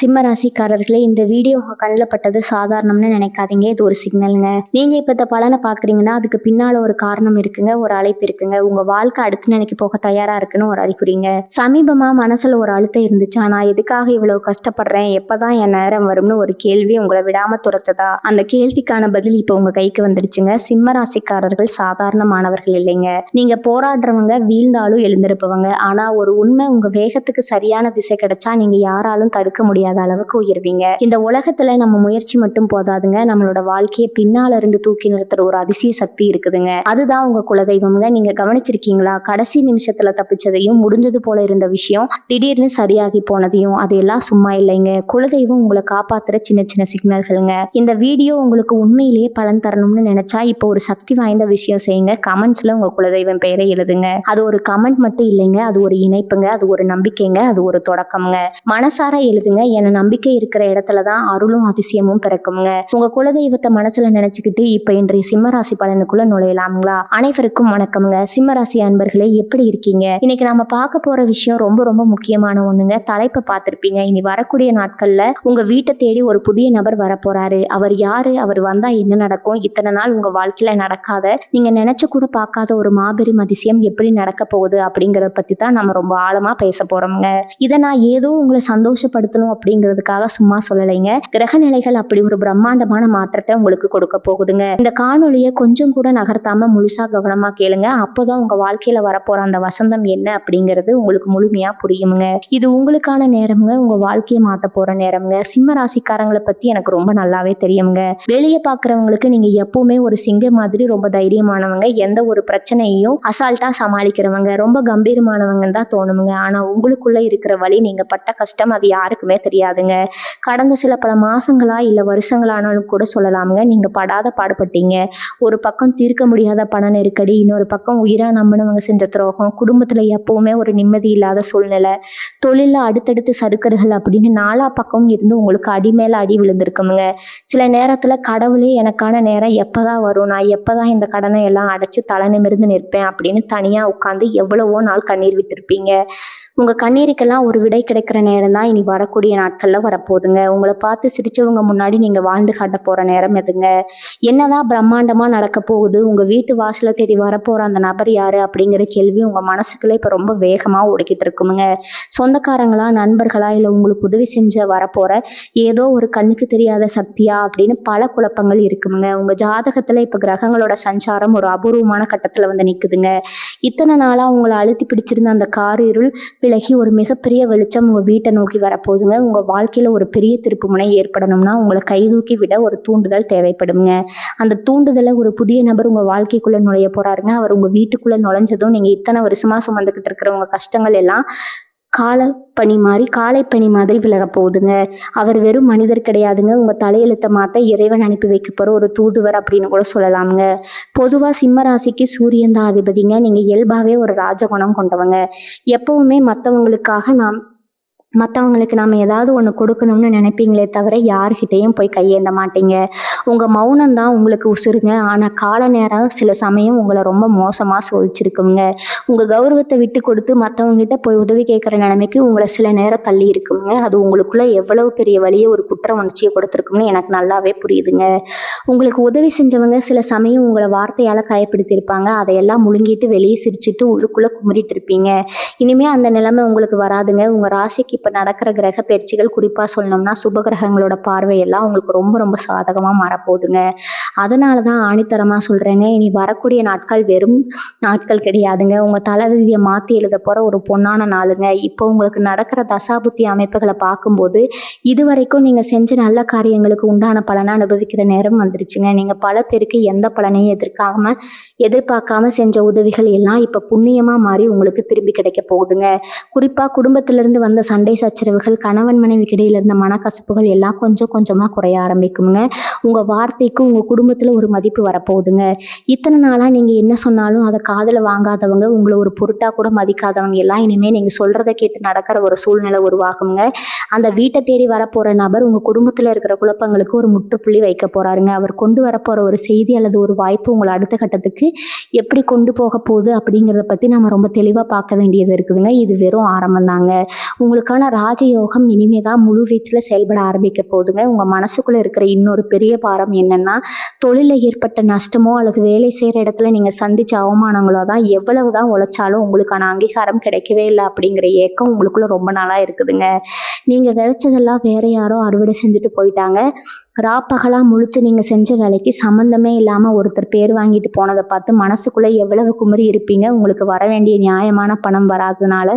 சிம்ம ராசிக்காரர்களே, இந்த வீடியோ உங்க கண்ணில் பட்டது சாதாரணம்னு நினைக்காதீங்க. இது ஒரு சிக்னலுங்க. நீங்க இப்ப இந்த பலனை பாக்குறீங்கன்னா அதுக்கு பின்னால ஒரு காரணம் இருக்குங்க, ஒரு அழைப்பு இருக்குங்க. உங்க வாழ்க்கை அடுத்த நிலைக்கு போக தயாரா இருக்குன்னு ஒரு அறிகுறிங்க. சமீபமா மனசுல ஒரு அழுத்தம் இருந்துச்சா, நான் எதுக்காக இவ்வளவு கஷ்டப்படுறேன், எப்பதான் என் நேரம் வரும்னு ஒரு கேள்வி உங்களை விடாம துரத்துதா? அந்த கேள்விக்கான பதில் இப்ப உங்க கைக்கு வந்துடுச்சுங்க. சிம்ம ராசிக்காரர்கள் சாதாரணமானவர்கள் இல்லைங்க. நீங்க போராடுறவங்க, வீழ்ந்தாலும் எழுந்திருப்பவங்க. ஆனா ஒரு உண்மை, உங்க வேகத்துக்கு சரியான திசை கிடைச்சா நீங்க யாராலும் தடுக்க முடியாது அளவுக்கு உயர்வீங்க. இந்த உலகத்துல நம்ம முயற்சி மட்டும் போதாதுங்க, நம்மளோட வாழ்க்கையை பின்னால இருந்து தூக்கி நிறுத்துற ஒரு அதிசய சக்தி இருக்குதுங்க. அதுதான் உங்க குலதெய்வம்ங்க. நீங்க கவனிச்சிருக்கீங்களா? கடைசி நிமிஷத்துல தப்பிச்சதையும், முடிஞ்சது போல இருந்த விஷயம் திடீர்னு சரியாகி போனதையும், அதெல்லாம் சும்மா இல்லைங்க. குலதெய்வம் உங்களை காப்பாத்துற சின்ன சின்ன சிக்னல்களுங்க. இந்த வீடியோ உங்களுக்கு உண்மையிலேயே பலன் தரணும்னு நினைச்சா இப்போ ஒரு சக்தி வாய்ந்த விஷயம் செய்யுங்க. கமெண்ட்ஸ்ல உங்க குலதெய்வம் பெயரை எழுதுங்க. அது ஒரு கமெண்ட் மட்டும் இல்லைங்க, அது ஒரு இணைப்புங்க, அது ஒரு நம்பிக்கைங்க, அது ஒரு தொடக்கம்ங்க. மனசார எழுதுங்க. என நம்பிக்கை இருக்கிற இடத்துலதான் அருளும் அதிசயமும் பிறக்குங்க. உங்க குலதெய்வத்தை மனசுல நினைச்சுக்கிட்டு இப்ப இன்றைய சிம்மராசி பலனுக்குள்ள நுழையலாம்களா? அனைவருக்கும் வணக்கம்ங்க. சிம்மராசி அன்பர்களே, எப்படி இருக்கீங்க? இன்னைக்கு நாம பார்க்க போற விஷயம் ரொம்ப ரொம்ப முக்கியமான ஒண்ணுங்க. தலைப்பை பார்த்திருப்பீங்க. இனி வரக்கூடிய நாட்கள்ல உங்க வீட்டை தேடி ஒரு புதிய நபர் வரப்போறாரு. அவர் யாரு, அவர் வந்தா என்ன நடக்கும், இத்தனை நாள் உங்க வாழ்க்கையில நடக்காத, நீங்க நினைச்சு கூட பார்க்காத ஒரு மாபெரும் அதிசயம் எப்படி நடக்க போகுது அப்படிங்கறத பத்தி தான் நம்ம ரொம்ப ஆழமா பேச போறோம்ங்க. இதை நான் ஏதோ உங்களை சந்தோஷப்படுத்தணும் அப்படிங்கிறதுக்காக சும்மா சொல்லலைங்க. கிரக நிலைகள் அப்படி ஒரு பிரம்மாண்டமான மாற்றத்தை உங்களுக்கு கொடுக்க போகுதுங்க. இந்த காணொலியை கொஞ்சம் கூட நகர்த்தாம முழுசா கவனமா கேளுங்க. அப்போதான் உங்க வாழ்க்கையில வரப்போற அந்த வசந்தம் என்ன அப்படிங்கிறது உங்களுக்கு முழுமையா புரியுங்க. இது உங்களுக்கான நேரம்ங்க, உங்க வாழ்க்கையை மாத்த போற நேரம்ங்க. சிம்ம ராசிக்காரங்களை பத்தி எனக்கு ரொம்ப நல்லாவே தெரியுங்க. வெளியே பாக்குறவங்களுக்கு நீங்க எப்பவுமே ஒரு சிங்க மாதிரி ரொம்ப தைரியமானவங்க, எந்த ஒரு பிரச்சனையையும் அசால்ட்டா சமாளிக்கிறவங்க, ரொம்ப கம்பீரமானவங்க தான் தோணுங்க. ஆனா உங்களுக்குள்ள இருக்கிற வழி, நீங்க பட்ட கஷ்டம், அது யாருக்குமே தெரியாதுங்க. கடந்த சில பல மாசங்களா இல்ல வருஷங்களானாலும் கூட சொல்லலாமுங்க, நீங்க படாத பாடுபட்டீங்க. ஒரு பக்கம் தீர்க்க முடியாத பண நெருக்கடி, இன்னொரு பக்கம் உயிரா நம்பினவங்க செஞ்ச துரோகம், குடும்பத்துல எப்பவுமே ஒரு நிம்மதி இல்லாத சூழ்நிலை, தொழில அடுத்தடுத்து சறுக்கல்கள் அப்படின்னு நாலா பக்கம் இருந்து உங்களுக்கு அடி மேல அடி விழுந்திருக்குமுங்க. சில நேரத்துல கடவுளே எனக்கான நேரம் எப்பதான் வரும், நான் எப்பதான் இந்த கடனை எல்லாம் அடைச்சு தலை நிமிர்ந்து நிற்பேன் அப்படின்னு தனியா உட்காந்து எவ்வளவோ நாள் கண்ணீர் விட்டுருப்பீங்க. உங்க கண்ணீருக்கெல்லாம் ஒரு விடை கிடைக்கிற நேரம் தான் இனி வரக்கூடிய நாட்கள்ல வரப்போகுதுங்க. உங்களை பார்த்து சிரிச்சவங்க முன்னாடி நீங்க வாழ்ந்து காட்ட போற நேரம் எதுங்க? என்னதான் பிரம்மாண்டமா நடக்க போகுது, உங்க வீட்டு வாசல தேடி வரப்போற அந்த நபர் யாரு அப்படிங்கிற கேள்வி உங்க மனசுக்குள்ள இப்ப ரொம்ப வேகமா ஓடிக்கிட்டு இருக்குமுங்க. சொந்தக்காரங்களா, நண்பர்களா, இல்ல உங்களுக்கு உதவி செஞ்ச வரப்போற ஏதோ ஒரு கண்ணுக்கு தெரியாத சக்தியா அப்படின்னு பல குழப்பங்கள் இருக்குமுங்க. உங்க ஜாதகத்துல இப்ப கிரகங்களோட சஞ்சாரம் ஒரு அபூர்வமான கட்டத்துல வந்து நிக்குதுங்க. இத்தனை நாளா உங்களை அழுத்தி பிடிச்சிருந்த அந்த கார் இருள் விலகி ஒரு மிகப்பெரிய வெளிச்சம் உங்க வீட்டை நோக்கி வரப்போகுதுங்க. உங்க வாழ்க்கையில ஒரு பெரிய திருப்பு முனை ஏற்படணும்னா உங்களை கைதூக்கி விட ஒரு தூண்டுதல் தேவைப்படுங்க. அந்த தூண்டுதலை ஒரு புதிய நபர் உங்க வாழ்க்கைக்குள்ள நுழைய போறாருங்க. அவர் உங்க வீட்டுக்குள்ள நுழைஞ்சதும் நீங்க இத்தனை வருஷமா சுமந்துக்கிட்டு இருக்கிற உங்க கஷ்டங்கள் எல்லாம் காலை பனி மாதிரி விலக போகுதுங்க. அவர் வெறும் மனிதர் கிடையாதுங்க, உங்க தலையெழுத்தை மாத்த இறைவன் அனுப்பி வைக்க போற ஒரு தூதுவர் அப்படின்னு கூட சொல்லலாமுங்க. பொதுவா சிம்ம ராசிக்கு சூரியன் தான் அதிபதிங்க. நீங்க இயல்பாவே ஒரு ராஜகுணம் கொண்டவங்க. எப்பவுமே மற்றவங்களுக்கு நாம ஏதாவது ஒன்று கொடுக்கணும்னு நினைப்பீங்களே தவிர யார்கிட்டையும் போய் கையேந்த மாட்டீங்க. உங்க மௌனம் தான் உங்களுக்கு உசுருங்க. ஆனா கால நேரம் சில சமயம் உங்களை ரொம்ப மோசமா சோதிச்சிருக்குங்க. உங்க கௌரவத்தை விட்டு கொடுத்து மற்றவங்க கிட்ட போய் உதவி கேட்குற நிலைமைக்கு உங்களை சில நேரம் தள்ளி இருக்குங்க. அது உங்களுக்குள்ள எவ்வளவு பெரிய வழியை, ஒரு குற்ற உணர்ச்சியை கொடுத்துருக்குன்னு எனக்கு நல்லாவே புரியுதுங்க. உங்களுக்கு உதவி செஞ்சவங்க சில சமயம் உங்களை வார்த்தையால காயப்படுத்தியிருப்பாங்க. அதையெல்லாம் முழுங்கிட்டு வெளியே சிரிச்சுட்டு உள்ளுக்குள்ள குமரிட்டு இருப்பீங்க. இனிமே அந்த நிலைமை உங்களுக்கு வராதுங்க. உங்க ராசிக்கு இப்ப நடக்கிற கிரக பயிற்சிகள், குறிப்பா சொல்லணும்னா சுப கிரகங்களோட பார்வையெல்லாம் உங்களுக்கு ரொம்ப ரொம்ப சாதகமா மாறப்போகுதுங்க. அதனாலதான் ஆணித்தரமா சொல்றேங்க, இனி வரக்கூடிய நாட்கள் வெறும் நாட்கள் கிடையாதுங்க. உங்க தலைவிதியை மாத்தி எழுத போற ஒரு பொன்னான நாளுங்க. இப்போ உங்களுக்கு நடக்கிற தசாபுத்தி அமைப்புகளை பார்க்கும்போது இதுவரைக்கும் நீங்க செஞ்ச நல்ல காரியங்களுக்கு உண்டான பலனை அனுபவிக்கிற நேரம் வந்துருச்சுங்க. நீங்க பல பேருக்கு எந்த பலனையும் எதிர்பார்க்காம செஞ்ச உதவிகள் எல்லாம் இப்ப புண்ணியமா மாறி உங்களுக்கு திரும்பி கிடைக்க போகுதுங்க. குறிப்பா குடும்பத்திலிருந்து வந்த சண்டை சச்சரவுகள், கணவன் மனைவிக்கு இடையில இருந்த மனக்கசப்புகள் எல்லாம் கொஞ்சம் கொஞ்சமா குறைய ஆரம்பிக்குங்க. உங்க வார்த்தைக்கு உங்க குடும்பத்துல ஒரு மதிப்பு வரப்போகுதுங்க. இத்தனை நாளா நீங்க என்ன சொன்னாலும் அதை காதுல வாங்காதவங்க, உங்களை ஒரு பொருட்டா கூட மதிக்காதவங்க எல்லாம் இனிமே நீங்க சொல்றதை கேட்டு நடக்கிற ஒரு சூழ்நிலை உருவாகுங்க. அந்த வீட்டை தேடி வரப்போற நபர் உங்க குடும்பத்துல இருக்கிற குழப்பங்களுக்கு ஒரு முற்றுப்புள்ளி வைக்க போறாருங்க. அவர் கொண்டு வரப்போற ஒரு செய்தி அல்லது ஒரு வாய்ப்பு உங்களை அடுத்த கட்டத்துக்கு எப்படி கொண்டு போக போகுது அப்படிங்கிறத பத்தி நம்ம ரொம்ப தெளிவா பார்க்க வேண்டியது இருக்குதுங்க. இது வெறும் ஆரம்பம் தாங்க. உங்களுக்கான ராஜயோகம் இனிமே தான் முழு வீச்சுல செயல்பட ஆரம்பிக்க போகுதுங்க. உங்க மனசுக்குள்ள இருக்கிற இன்னொரு பெரிய பாரம் என்னன்னா, தொழில ஏற்பட்ட நஷ்டமோ அல்லது வேலை செய்யற இடத்துல நீங்க சந்திச்ச அவமானங்களோ தான் எவ்வளவுதான் உழைச்சாலும் உங்களுக்கான அங்கீகாரம் கிடைக்கவே இல்லை அப்படிங்கிற ஏக்கம் உங்களுக்குள்ள ரொம்ப நாளா இருக்குதுங்க. நீங்க விதைச்சதெல்லாம் வேற யாரோ அறுவடை செஞ்சுட்டு போயிட்டாங்க. ராப்பகலா முழிச்சு நீங்க செஞ்ச வேலைக்கு சம்மந்தமே இல்லாம ஒருத்தர் பேர் வாங்கிட்டு போனதை பார்த்து மனசுக்குள்ள எவ்வளவு குமரி இருப்பீங்க. உங்களுக்கு வர வேண்டிய நியாயமான பணம் வராததுனால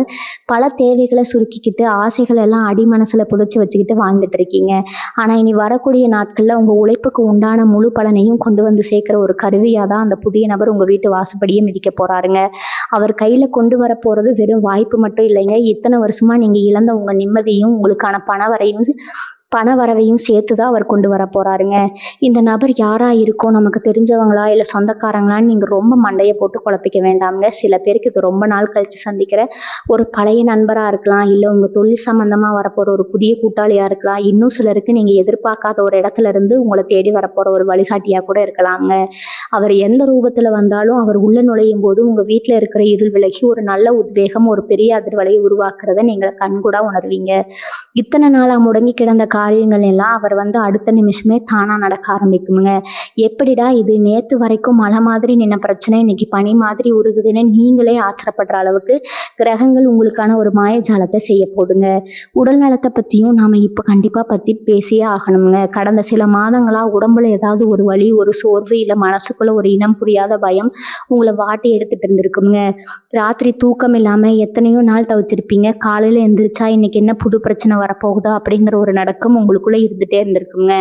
பல தேவைகளை சுருக்கிக்கிட்டு ஆசைகள் எல்லாம் அடி மனசுல புதைச்சி வச்சுக்கிட்டு வாழ்ந்துட்டு இருக்கீங்க. ஆனா இனி வரக்கூடிய நாட்கள்ல உங்க உழைப்புக்கு உண்டான முழு பலனையும் கொண்டு வந்து சேர்க்கிற ஒரு கருவியா தான் அந்த புதிய நபர் உங்க வீட்டு வாசப்படியே மிதிக்க போறாருங்க. அவர் கையில கொண்டு வர போறது வெறும் வாய்ப்பு மட்டும் இல்லைங்க. இத்தனை வருஷமா நீங்க இழந்த உங்க நிம்மதியும் உங்களுக்கான பண வரவையும் சேர்த்து தான் அவர் கொண்டு வர போறாருங்க. இந்த நபர் யாரா இருக்கும், நமக்கு தெரிஞ்சவங்களா இல்லை சொந்தக்காரங்களான்னு நீங்கள் ரொம்ப மண்டையை போட்டு குழப்பிக்க வேண்டாம்ங்க. சில பேருக்கு இது ரொம்ப நாள் கழித்து சந்திக்கிற ஒரு பழைய நண்பராக இருக்கலாம், இல்லை உங்கள் தொழில் சம்மந்தமாக வரப்போகிற ஒரு புதிய கூட்டாளியாக இருக்கலாம். இன்னும் சிலருக்கு நீங்கள் எதிர்பார்க்காத ஒரு இடத்துல இருந்து உங்களை தேடி வரப்போகிற ஒரு வழிகாட்டியாக கூட இருக்கலாங்க. அவர் எந்த ரூபத்தில் வந்தாலும் அவர் உள்ள நுழையும் போது உங்கள் வீட்டில் இருக்கிற இருள் விலகி ஒரு நல்ல உத்வேகம், ஒரு பெரிய அதிர்வலையை உருவாக்குறத நீங்கள் கண்கூடா உணர்வீங்க. இத்தனை நாளாக முடங்கி கிடந்த காரியங்கள் எல்லாம் அவர் வந்து அடுத்த நிமிஷமே தானா நடக்க ஆரம்பிக்குமுங்க. எப்படிடா இது, நேத்து வரைக்கும் மழை மாதிரி நின்ன பிரச்சனை இன்னைக்கு பனி மாதிரி உருகுதுன்னு நீங்களே ஆச்சரியப்படுற அளவுக்கு கிரகங்கள் உங்களுக்கான ஒரு மாயஜாலத்தை செய்ய போதுங்க. உடல் நலத்தை பத்தியும் நாம இப்ப கண்டிப்பா பத்தி பேசியே ஆகணுங்க. கடந்த சில மாதங்களா உடம்புல ஏதாவது ஒரு வலி, ஒரு சோர்வு, இல்ல மனசுக்குள்ள ஒரு இனம் புரியாத பயம் உங்களை வாட்டி எடுத்துட்டு இருந்திருக்குங்க. ராத்திரி தூக்கம் இல்லாம எத்தனையோ நாள் தவிச்சிருப்பீங்க. காலையில எந்திரிச்சா இன்னைக்கு என்ன புது பிரச்சனை வரப்போகுதா அப்படிங்கிற ஒரு நடக்கம் உங்களுக்குள்ள இருந்துட்டே இருந்திருக்குங்க.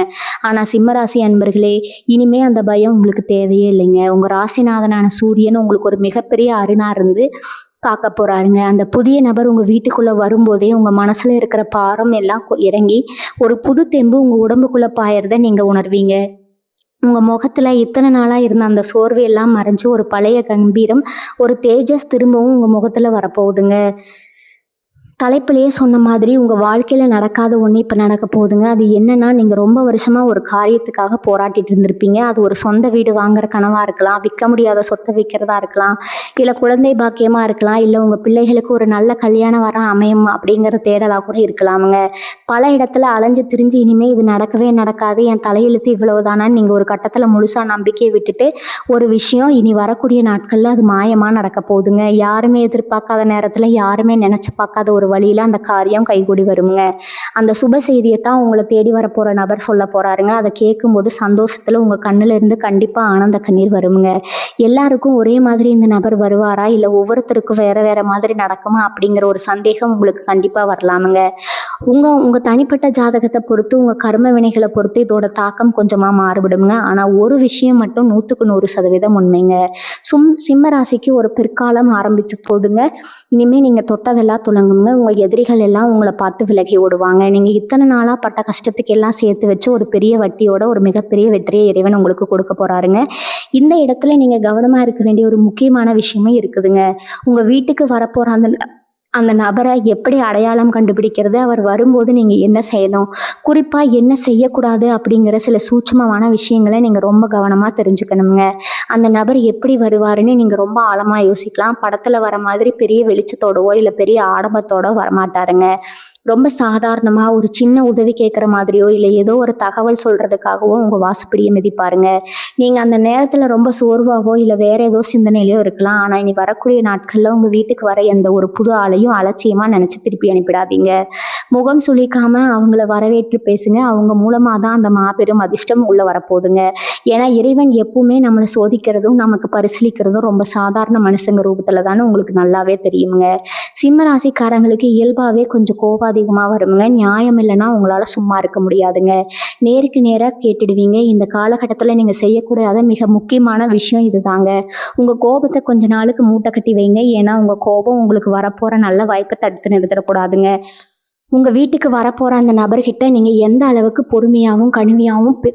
ஆனா சிம்மராசி அன்பர்களே, இனிமே அந்த பயம் உங்களுக்கு தேவையே இல்லைங்க. உங்க ராசிநாதனான சூரியன் உங்களுக்கு ஒரு மிகப்பெரிய அருணா இருந்து காக்க போறாருங்க. அந்த புதிய நபர் உங்க வீட்டுக்குள்ள வரும்போதே உங்க மனசுல இருக்கிற பாரம் எல்லாம் இறங்கி ஒரு புது தெம்பு உங்க உடம்புக்குள்ள பாயறத நீங்க உணர்வீங்க. உங்க முகத்துல இத்தனை நாளா இருந்த அந்த சோர்வு எல்லாம் மறைஞ்சு ஒரு பழைய கம்பீரம், ஒரு தேஜஸ் திரும்பவும் உங்க முகத்துல வரப்போகுதுங்க. தலைப்பிலேயே சொன்ன மாதிரி உங்க வாழ்க்கையில நடக்காத ஒண்ணு இப்ப நடக்க போகுதுங்க. அது என்னன்னா, நீங்க ரொம்ப வருஷமா ஒரு காரியத்துக்காக போராட்டிட்டு இருந்திருப்பீங்க. அது ஒரு சொந்த வீடு வாங்குற கனவா இருக்கலாம், விற்க முடியாத சொத்தை விற்கிறதா இருக்கலாம், இல்ல குழந்தை பாக்கியமா இருக்கலாம், இல்ல உங்க பிள்ளைகளுக்கு ஒரு நல்ல கல்யாணம் வர அமையும் அப்படிங்கிற தேடலா கூட இருக்கலாமுங்க. பல இடத்துல அலைஞ்சு திரிஞ்சு இனிமே இது நடக்கவே நடக்காது, என் தலையெழுத்து இவ்வளவுதானான்னு நீங்க ஒரு கட்டத்துல முழுசா நம்பிக்கையை விட்டுட்டு ஒரு விஷயம் இனி வரக்கூடிய நாட்கள்ல அது மாயமா நடக்க போகுதுங்க. யாருமே எதிர்பார்க்காத நேரத்துல, யாருமே நினைச்சு பார்க்காத ஒரு வழியில அந்த காரியம் கைகூடி வருங்க. அந்த சுப செய்தியை தான் உங்களை தேடி வர போற நபர் சொல்ல போறாருங்க. அதை கேட்கும்போது சந்தோஷத்துல உங்க கண்ணுல இருந்து கண்டிப்பா ஆனந்த கண்ணீர் வருங்க. எல்லாருக்கும் ஒரே மாதிரி இந்த நபர் வருவாரா, இல்ல ஒவ்வொருத்தருக்கும் வேற வேற மாதிரி நடக்குமா அப்படிங்கிற ஒரு சந்தேகம் உங்களுக்கு கண்டிப்பா வரலாமுங்க. உங்க தனிப்பட்ட ஜாதகத்தை பொறுத்து, உங்க கர்ம வினைகளை பொறுத்து இதோட தாக்கம் கொஞ்சமா மாறுபடுங்க. ஆனா ஒரு விஷயம் மட்டும் 100% உண்மைங்க. சிம்ம ராசிக்கு ஒரு பிற்காலம் ஆரம்பிச்ச போதுங்க. இனிமே நீங்க தொட்டதெல்லாம் துளங்குங்க. உங்க எதிரிகள் எல்லாம் உங்களை பார்த்து விலகி ஓடுவாங்க. நீங்க இத்தனை நாளா பட்ட கஷ்டத்துக்கு எல்லாம் சேர்த்து வச்சு ஒரு பெரிய வட்டியோட ஒரு மிகப்பெரிய வெற்றியை இறைவன் உங்களுக்கு கொடுக்க போறாருங்க. இந்த இடத்துல நீங்க கவனமா இருக்க வேண்டிய ஒரு முக்கியமான விஷயமே இருக்குதுங்க. உங்க வீட்டுக்கு வரப்போற அந்த நபரை எப்படி அடையாளம் கண்டுபிடிக்கிறது, அவர் வரும்போது நீங்க என்ன செய்யணும், குறிப்பா என்ன செய்யக்கூடாது அப்படிங்கிற சில சூட்சுமமான விஷயங்களை நீங்க ரொம்ப கவனமா தெரிஞ்சுக்கணுங்க. அந்த நபர் எப்படி வருவாருன்னு நீங்க ரொம்ப ஆழமா யோசிக்கலாம். படத்துல வர மாதிரி பெரிய வெளிச்சத்தோடவோ இல்ல பெரிய ஆடம்பத்தோட வரமாட்டாருங்க. ரொம்ப சாதாரணமா ஒரு சின்ன உதவி கேட்குற மாதிரியோ இல்லை ஏதோ ஒரு தகவல் சொல்றதுக்காகவோ உங்க வாசப்படியை மிதிப்பாருங்க. நீங்க அந்த நேரத்துல ரொம்ப சோர்வாவோ இல்லை வேற ஏதோ சிந்தனையிலயோ இருக்கலாம். ஆனா இனி வரக்கூடிய நாட்கள்ல உங்க வீட்டுக்கு வர எந்த ஒரு புது ஆளையும் அலட்சியமா நினைச்சு திருப்பி அனுப்பிடாதீங்க. முகம் சுளிக்காம அவங்கள வரவேற்று பேசுங்க. அவங்க மூலமா தான் அந்த மாபெரும் அதிர்ஷ்டம் உள்ள வரப்போகுதுங்க. ஏன்னா இறைவன் எப்பவுமே நம்மளை சோதிக்கிறதும் நமக்கு பரிசீலிக்கிறதும் ரொம்ப சாதாரண மனுஷங்க ரூபத்துல தானே உங்களுக்கு நல்லாவே தெரியுங்க. சிம்ம ராசிக்காரங்களுக்கு இயல்பாவே கொஞ்சம் கோபாதிகமா வருங்க. நியாயம் இல்லைன்னா உங்களால சும்மா இருக்க முடியாதுங்க. நேருக்கு நேராக கேட்டுடுவீங்க. இந்த காலகட்டத்துல நீங்க செய்யக்கூடாத மிக முக்கியமான விஷயம் இதுதாங்க. உங்க கோபத்தை கொஞ்ச நாளுக்கு மூட்டை கட்டி வைங்க. ஏன்னா உங்க கோபம் உங்களுக்கு வரப்போற நல்ல வாய்ப்பை தடுத்து நிறுத்திடக்கூடாதுங்க. உங்க வீட்டுக்கு வரப்போற அந்த நபர்கிட்ட நீங்க எந்த அளவுக்கு பொறுமையாகவும்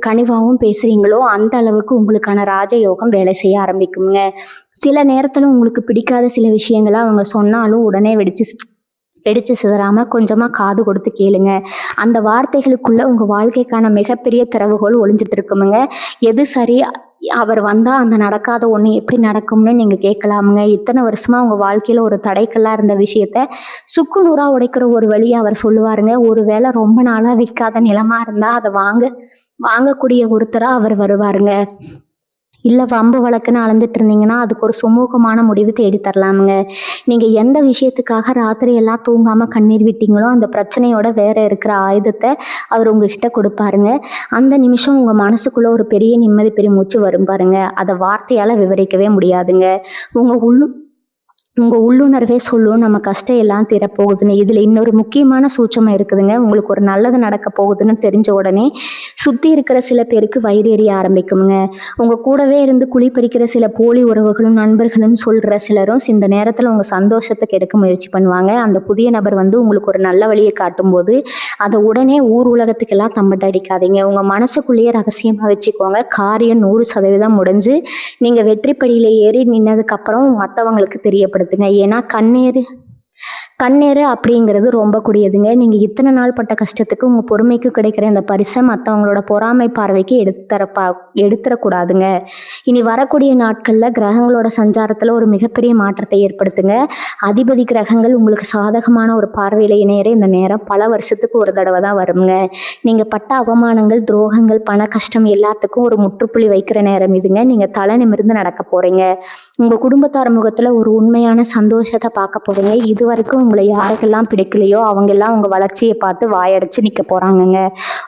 கனிவாகவும் பேசுறீங்களோ அந்த அளவுக்கு உங்களுக்கான ராஜயோகம் வேலை செய்ய ஆரம்பிக்குங்க. சில நேரத்துல உங்களுக்கு பிடிக்காத சில விஷயங்களை அவங்க சொன்னாலும் உடனே வெடிச்சு வெடிச்சு சிதறாமல் கொஞ்சமாக காது கொடுத்து கேளுங்க. அந்த வார்த்தைகளுக்குள்ளே உங்கள் வாழ்க்கைக்கான மிகப்பெரிய திறவுகோல் ஒளிஞ்சிட்டு இருக்குமுங்க. எது சரி, அவர் வந்தால் அந்த நடக்காத ஒன்று எப்படி நடக்கும்னு நீங்கள் கேட்கலாமுங்க. இத்தனை வருஷமாக உங்கள் வாழ்க்கையில் ஒரு தடைக்கல்லாக இருந்த விஷயத்த சுக்கு நூறாக உடைக்கிற ஒரு வழியை அவர் சொல்லுவாருங்க. ஒரு வேளை ரொம்ப நாளாக விற்காத நிலமாக இருந்தால் அதை வாங்கக்கூடிய ஒருத்தராக அவர் வருவாருங்க. இல்லை வம்பு வழக்குன்னு அலைஞ்சிட்டு இருந்தீங்கன்னா அதுக்கு ஒரு சுமூகமான முடிவு தேடி தரலாமுங்க. நீங்கள் எந்த விஷயத்துக்காக ராத்திரி எல்லாம் தூங்காமல் கண்ணீர் விட்டீங்களோ அந்த பிரச்சனையோட வேற இருக்கிற ஆயுதத்தை அவர் உங்ககிட்ட கொடுப்பாருங்க. அந்த நிமிஷம் உங்கள் மனசுக்குள்ளே ஒரு பெரிய நிம்மதி பெருமூச்சு வரும் பாருங்க. அதை வார்த்தையால் விவரிக்கவே முடியாதுங்க. உங்கள் உள்ளுணர்வே சொல்லும் நம்ம கஷ்டம் எல்லாம் தீரப்போகுதுன்னு. இதில் இன்னொரு முக்கியமான சூட்சமாக இருக்குதுங்க. உங்களுக்கு ஒரு நல்லது நடக்க போகுதுன்னு தெரிஞ்ச உடனே சுற்றி இருக்கிற சில பேருக்கு வயிறு எறிய ஆரம்பிக்குங்க. உங்கள் கூடவே இருந்து குழி பறிக்கிற சில போலி உறவுகளும் நண்பர்களும் சொல்கிற சிலரும் இந்த நேரத்தில் உங்கள் சந்தோஷத்தை கெடுக்க முயற்சி பண்ணுவாங்க. அந்த புதிய நபர் உங்களுக்கு ஒரு நல்ல வழியை காட்டும்போது அதை உடனே ஊர் உலகத்துக்கெல்லாம் தம்பட்ட அடிக்காதீங்க. உங்கள் மனசுக்குள்ளேயே ரகசியமாக வச்சுக்கோங்க. காரியம் 100% முடிஞ்சு நீங்கள் வெற்றிப்படியில் ஏறி நின்னதுக்கப்புறம் மற்றவங்களுக்கு தெரியப்படுத்துங்க. ஏன்னா கண்ணீர் அப்படிங்கிறது ரொம்ப கூடியதுங்க. நீங்கள் இத்தனை நாள் பட்ட கஷ்டத்துக்கு உங்கள் பொறுமைக்கு கிடைக்கிற இந்த பரிசை மற்றவங்களோட பொறாமை பார்வைக்கு எடுத்துடக்கூடாதுங்க. இனி வரக்கூடிய நாட்களில் கிரகங்களோட சஞ்சாரத்தில் ஒரு மிகப்பெரிய மாற்றத்தை ஏற்படுத்துங்க. அதிபதி கிரகங்கள் உங்களுக்கு சாதகமான ஒரு பார்வையில் இணையிற இந்த நேரம் பல வருஷத்துக்கு ஒரு தடவை தான் வருங்க. நீங்கள் பட்ட அவமானங்கள், துரோகங்கள், பண கஷ்டம் எல்லாத்துக்கும் ஒரு முற்றுப்புள்ளி வைக்கிற நேரம் இதுங்க. நீங்கள் தலை நிமிர்ந்து நடக்க போகிறீங்க. உங்கள் குடும்பத்தார் முகத்தில் ஒரு உண்மையான சந்தோஷத்தை பார்க்க போகிறீங்க. இது வரைக்கும் உங்களை யாருக்கெல்லாம் பிடிக்கலையோ அவங்கெல்லாம் உங்கள் வளர்ச்சியை பார்த்து வாயடைச்சு நிற்க போகிறாங்கங்க.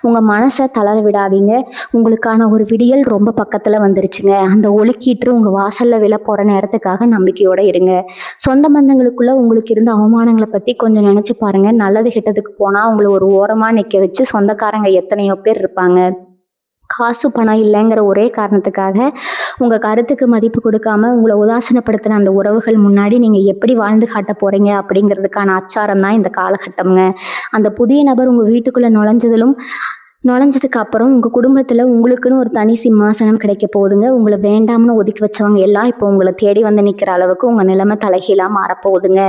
உங்கள் மனசை தளர விடாதீங்க. உங்களுக்கான ஒரு விடியல் ரொம்ப பக்கத்தில் வந்துருச்சுங்க. அந்த ஒளிக்கீற்று உங்கள் வாசலில் விழ போகிற நேரத்துக்காக நம்பிக்கையோடு இருங்க. சொந்த பந்தங்களுக்குள்ளே உங்களுக்கு இருந்த அவமானங்களை பற்றி கொஞ்சம் நினச்சி பாருங்கள். நல்லது கெட்டதுக்கு போனால் உங்களை ஒரு ஓரமாக நிற்க வச்சு சொந்தக்காரங்க எத்தனையோ பேர் இருப்பாங்க. காசு பணம் இல்லைங்கிற ஒரே காரணத்துக்காக உங்கள் கருத்துக்கு மதிப்பு கொடுக்காம உங்களை உதாசீனப்படுத்தின அந்த உறவுகள் முன்னாடி நீங்கள் எப்படி வாழ்ந்து காட்ட போகிறீங்க அப்படிங்கிறதுக்கான அச்சாரம் தான் இந்த காலகட்டம்ங்க. அந்த புதிய நபர் உங்கள் வீட்டுக்குள்ளே நுழைஞ்சதுக்கு அப்புறம் உங்கள் குடும்பத்தில் உங்களுக்குன்னு ஒரு தனி சிம்மாசனம் கிடைக்க போகுதுங்க. உங்களை வேண்டாம்னு ஒதுக்கி வச்சவங்க எல்லாம் இப்போ உங்களை தேடி வந்து நிற்கிற அளவுக்கு உங்கள் நிலைமை தலைகீழாக மாறப்போகுதுங்க.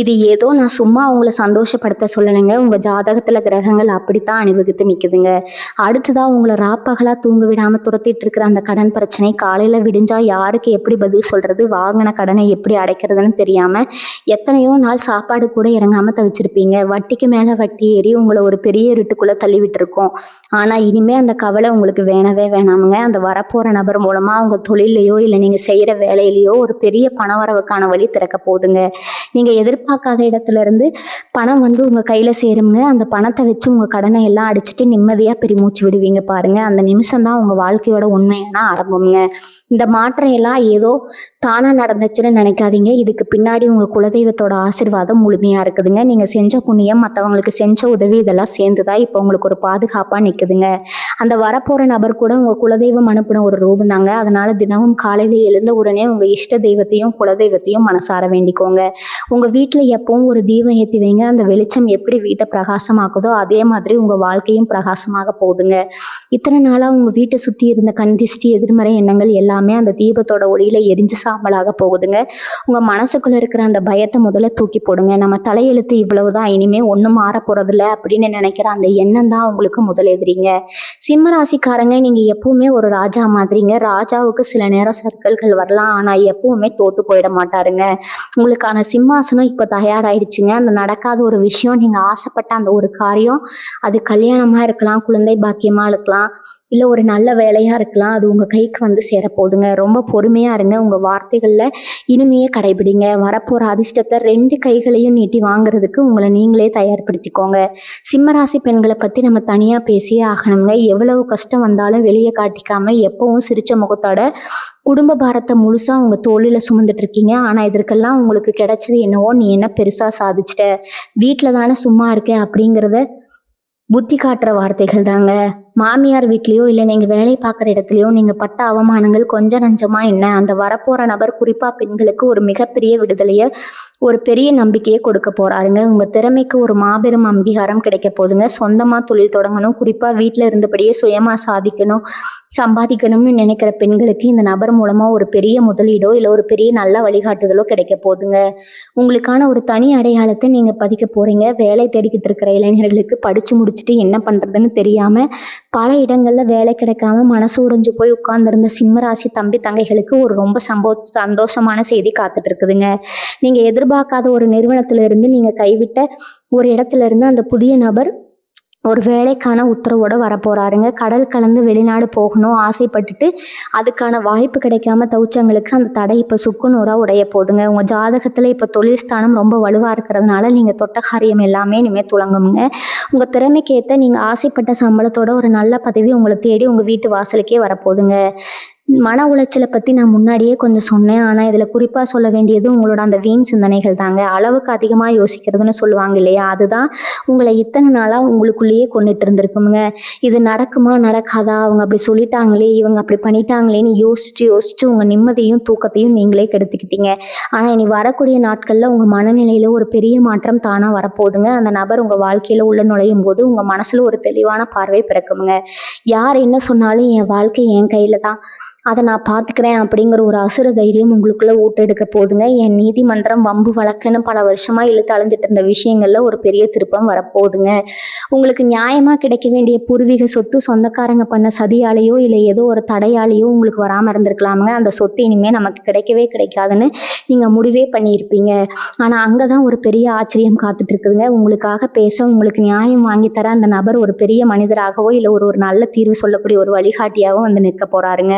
இது ஏதோ நான் சும்மா உங்களை சந்தோஷப்படுத்த சொல்லலைங்க. உங்கள் ஜாதகத்தில் கிரகங்கள் அப்படித்தான் அணிவகுத்து நிற்குதுங்க. அடுத்ததாக உங்களை ராப்பகலாக தூங்க விடாமல் துரத்திட்டு இருக்கிற அந்த கடன் பிரச்சனை காலையில் விடிஞ்சா யாருக்கு எப்படி பதில் சொல்கிறது, வாங்கின கடனை எப்படி அடைக்கிறதுன்னு தெரியாமல் எத்தனையோ நாள் சாப்பாடு கூட இறங்காமல் தவிச்சிருப்பீங்க. வட்டிக்கு மேலே வட்டி ஏறி உங்களை ஒரு பெரிய இருட்டுக்குள்ளே தள்ளி விட்டுருக்கோம். ஆனால் இனிமேல் அந்த கவலை உங்களுக்கு வேணாமுங்க. அந்த வரப்போகிற நபர் மூலமாக உங்கள் தொழிலையோ இல்லை நீங்கள் செய்கிற வேலையிலையோ ஒரு பெரிய பண வரவுக்கான வழி திறக்க போகுதுங்க. நீங்கள் எதிர்பார்க்காத இடத்துல இருந்து பணம் உங்கள் கையில் சேருங்க. அந்த பணத்தை வச்சு உங்கள் கடனை எல்லாம் அடிச்சுட்டு நிம்மதியாக பெருமூச்சு விடுவீங்க பாருங்கள். அந்த நிமிஷம் தான் உங்கள் வாழ்க்கையோட உண்மையான ஆரம்பம்ங்க. இந்த மாற்றம் எல்லாம் ஏதோ தானாக நடந்துச்சுன்னு நினைக்காதீங்க. இதுக்கு பின்னாடி உங்கள் குலதெய்வத்தோட ஆசீர்வாதம் முழுமையாக இருக்குதுங்க. நீங்கள் செஞ்ச புண்ணியம், மற்றவங்களுக்கு செஞ்ச உதவி இதெல்லாம் சேர்ந்து தான் இப்போ உங்களுக்கு ஒரு பாதுகாப்பாக நிற்குதுங்க. அந்த வரப்போகிற நபர் கூட உங்கள் குலதெய்வம் அனுப்பின ஒரு ரூபம் தாங்க. அதனால் தினமும் காலையில் எழுந்த உடனே உங்கள் இஷ்ட தெய்வத்தையும் குலதெய்வத்தையும் மனசார வேண்டிக்கோங்க. உங்கள் வீட்டில் எப்பவும் ஒரு தீபம் ஏற்றி வைங்க. அந்த வெளிச்சம் எப்படி வீட்டை பிரகாசமாக்குதோ அதே மாதிரி உங்கள் வாழ்க்கையும் பிரகாசமாக போகுதுங்க. இத்தனை நாளாக உங்கள் வீட்டை சுற்றி இருந்த கண் திஷ்டி, எதிர்மறை எண்ணங்கள் எல்லாமே அந்த தீபத்தோட ஒளியில் எரிஞ்சு சாம்பலாக போகுதுங்க. உங்கள் மனசுக்குள்ளே இருக்கிற அந்த பயத்தை முதல்ல தூக்கி போடுங்க. நம்ம தலையெழுத்து இவ்வளவுதான், இனிமேல் ஒன்றும் மாற போகிறதில்ல அப்படின்னு நினைக்கிற அந்த எண்ணம் தான் உங்களுக்கு முதல் எதிரிங்க. சிம்ம ராசிக்காரங்க, நீங்கள் எப்பவுமே ஒரு ராஜா மாதிரிங்க. ராஜாவுக்கு சில நேரம் சர்க்கல்கள் வரலாம், ஆனால் எப்பவுமே தோத்து போயிட மாட்டாருங்க. உங்களுக்கான சிம்மாசனம் இப்போ தயாராகிடுச்சுங்க. அந்த நடக்காத ஒரு விஷயம், நீங்கள் ஆசைப்பட்ட அந்த ஒரு காரியம், அது கல்யாணமாக இருக்கலாம், குழந்தை பாக்கியமாக இருக்கலாம், இல்லை ஒரு நல்ல வேலையாக இருக்கலாம், அது உங்கள் கைக்கு சேரப்போகுதுங்க. ரொம்ப பொறுமையாக இருங்க. உங்கள் வார்த்தைகளில் இனிமையே கடைபிடிங்க. வரப்போகிற அதிர்ஷ்டத்தை 2 கைகளையும் நீட்டி வாங்குறதுக்கு உங்களை நீங்களே தயார்படுத்திக்கோங்க. சிம்மராசி பெண்களை பற்றி நம்ம தனியாக பேசியே ஆகணுங்க. எவ்வளவு கஷ்டம் வந்தாலும் வெளியே காட்டிக்காமல் எப்பவும் சிரிச்ச முகத்தோட குடும்ப பாரத்தை முழுசாக உங்கள் தோளில் சுமந்துட்டு இருக்கீங்க. ஆனால் இதற்கெல்லாம் உங்களுக்கு கிடைச்சது என்னவோ, நீ என்ன பெருசாக சாதிச்சிட்ட, வீட்டில் தானே சும்மா இருக்க அப்படிங்கிறத புத்தி காட்டுற வார்த்தைகள் தாங்க. மாமியார் வீட்லேயோ இல்லை நீங்கள் வேலை பார்க்குற இடத்துலையோ நீங்கள் பட்ட அவமானங்கள் கொஞ்சம் நஞ்சமாக என்ன, அந்த வரப்போகிற நபர் குறிப்பாக பெண்களுக்கு ஒரு மிகப்பெரிய விடுதலையை ஒரு பெரிய நம்பிக்கையை கொடுக்க போறாருங்க. உங்க திறமைக்கு ஒரு மாபெரும் அங்கீகாரம் கிடைக்க போகுதுங்க. சொந்தமா தொழில் தொடங்கணும், குறிப்பா வீட்டில் இருந்தபடியே சுயமா சாதிக்கணும், சம்பாதிக்கணும்னு நினைக்கிற பெண்களுக்கு இந்த நபர் மூலமா ஒரு பெரிய முதலீடோ இல்லை ஒரு பெரிய நல்ல வழிகாட்டுதலோ கிடைக்க போகுதுங்க. உங்களுக்கான ஒரு தனி அடையாளத்தை நீங்க பதிக்க போறீங்க. வேலை தேடிக்கிட்டு இருக்கிற இளைஞர்களுக்கு படிச்சு முடிச்சுட்டு என்ன பண்றதுன்னு தெரியாம பல இடங்கள்ல வேலை கிடைக்காம மனசு உடைஞ்சு போய் உட்கார்ந்திருந்த சிம்மராசி தம்பி தங்கைகளுக்கு ஒரு ரொம்ப சந்தோஷமான செய்தி காத்துட்டு இருக்குதுங்க. நீங்க எதிர்பார்க்காத ஒரு நிறுவனத்துல இருந்து நீங்க கைவிட்ட ஒரு இடத்துல இருந்து அந்த புதிய நபர் ஒரு வேலைக்கான உத்தரவோட வரப்போறாருங்க. கடல் கலந்து வெளிநாடு போகணும் ஆசைப்பட்டுட்டு அதுக்கான வாய்ப்பு கிடைக்காம தவிச்சவங்களுக்கு அந்த தடை இப்போ சுக்குநூறா உடைய போகுதுங்க. உங்க ஜாதகத்துல இப்போ தொழில் ஸ்தானம் ரொம்ப வலுவா இருக்கிறதுனால நீங்க தொட்ட காரியம் எல்லாமே இனிமேல் துளங்குங்க. உங்க திறமைக்கு ஏற்ற நீங்க ஆசைப்பட்ட சம்பளத்தோட ஒரு நல்ல பதவி உங்களை தேடி உங்க வீட்டு வாசலுக்கே வரப்போகுதுங்க. மன உளைச்சலை பற்றி நான் முன்னாடியே கொஞ்சம் சொன்னேன். ஆனால் இதில் குறிப்பாக சொல்ல வேண்டியது உங்களோட அந்த வீண் சிந்தனைகள் தாங்க. அளவுக்கு அதிகமாக யோசிக்கிறதுன்னு சொல்லுவாங்க இல்லையா, அதுதான் உங்களை இத்தனை நாளாக உங்களுக்குள்ளேயே கொண்டுட்டு இருந்திருக்குங்க. இது நடக்குமா நடக்காதா, அவங்க அப்படி சொல்லிட்டாங்களே, இவங்க அப்படி பண்ணிட்டாங்களேன்னு யோசிச்சு யோசிச்சு உங்கள் நிம்மதியும் தூக்கத்தையும் நீங்களே கெடுத்துக்கிட்டீங்க. ஆனால் இனி வரக்கூடிய நாட்களில் உங்கள் மனநிலையில் ஒரு பெரிய மாற்றம் தானாக வரப்போகுதுங்க. அந்த நபர் உங்கள் வாழ்க்கையில் உள்ள நுழையும் போது உங்கள் மனசில் ஒரு தெளிவான பார்வை பிறக்குமுங்க. யார் என்ன சொன்னாலும் என் வாழ்க்கை என் கையில் தான், அதை நான் பார்த்துக்கிறேன் அப்படிங்கிற ஒரு அசுர தைரியம் உங்களுக்குள்ளே ஊட்டெடுக்க போகுதுங்க. என் நீதிமன்றம் வம்பு வழக்குன்னு பல வருஷமாக இழுத்து அலைஞ்சிட்டு இருந்த விஷயங்களில் ஒரு பெரிய திருப்பம் வரப்போகுதுங்க. உங்களுக்கு நியாயமாக கிடைக்க வேண்டிய பூர்வீக சொத்து சொந்தக்காரங்க பண்ண சதியாலேயோ இல்லை ஏதோ ஒரு தடையாலேயோ உங்களுக்கு வராமல் இருந்திருக்கலாமுங்க. அந்த சொத்து இனிமேல் நமக்கு கிடைக்கவே கிடைக்காதுன்னு நீங்கள் முடிவே பண்ணியிருப்பீங்க. ஆனால் அங்கே தான் ஒரு பெரிய ஆச்சரியம் காத்துட்டு இருக்குதுங்க. உங்களுக்காக பேச உங்களுக்கு நியாயம் வாங்கித்தர அந்த நபர் ஒரு பெரிய மனிதராகவோ இல்லை ஒரு நல்ல தீர்வு சொல்லக்கூடிய ஒரு வழிகாட்டியாகவும் வந்து நிற்க போகிறாருங்க.